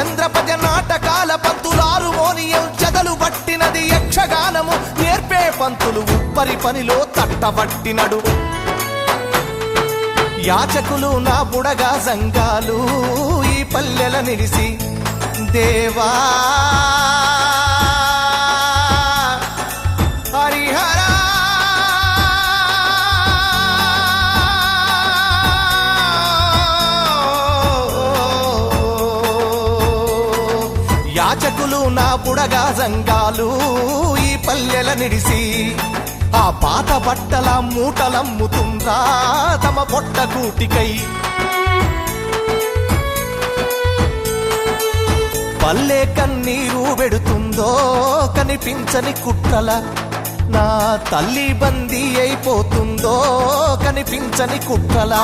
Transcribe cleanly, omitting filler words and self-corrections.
చంద్రపజ నాటకాల పంతులారు మోనియం చెదలు పట్టినది యక్షగానము నేర్పే పంతులు ఉప్పరి పనిలో తట్టబట్టినడు యాచకులు నా బుడగా సంఘాలు ఈ పల్లెల నిలిసి దేవా హరిహర యాచకులు నా బుడగా సంఘాలు ఈ పల్లెల నిడిసి ఆ పాత బట్టల మూటలమ్ముతుందా తమ పొట్ట కూటికై పల్లె కన్నీరు పెడుతుందో కనిపించని కుట్రల నా తల్లి బందీ అయిపోతుందో కనిపించని కుట్రల